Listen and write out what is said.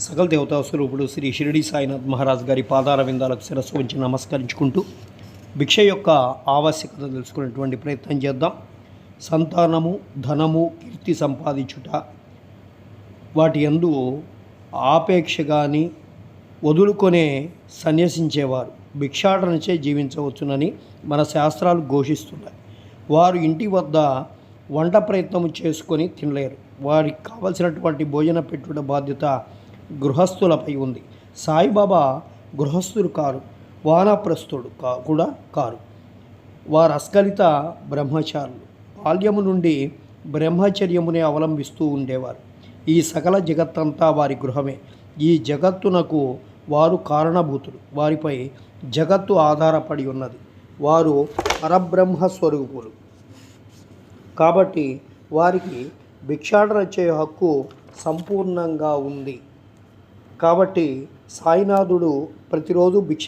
సకల దేవతా స్వరూపుడు శ్రీ షిరిడి సాయినాథ్ మహారాజ్ గారి పాదార విందాలకు శిరస్సు ఉంచి నమస్కరించుకుంటూ భిక్ష యొక్క ఆవశ్యకత తెలుసుకునేటువంటి ప్రయత్నం చేద్దాం. సంతానము, ధనము, కీర్తి సంపాదించుట వాటి యందు ఆపేక్ష కానీ వదులుకొనే సన్యసించేవారు భిక్షాటనచే జీవించవచ్చునని మన శాస్త్రాలు ఘోషిస్తున్నాయి. వారు ఇంటి వద్ద వంట ప్రయత్నం చేసుకొని తినలేరు. వారికి కావలసినటువంటి భోజన పెట్టుట బాధ్యత గృహస్థులపై ఉంది. సాయిబాబా గృహస్థుడు కారు, వానప్రస్థుడు కూడా కారు. వారు అస్ఖలిత బ్రహ్మచారులు. బాల్యము నుండి బ్రహ్మచర్యమునే అవలంబిస్తూ ఉండేవారు. ఈ సకల జగత్తంతా వారి గృహమే. ఈ జగత్తునకు వారు కారణభూతులు. వారిపై జగత్తు ఆధారపడి ఉన్నది. వారు పరబ్రహ్మ స్వరూపులు కాబట్టి వారికి భిక్షాటన చే హక్కు సంపూర్ణంగా ఉంది. కాబట్టి సాయినాథుడు ప్రతిరోజు భిక్ష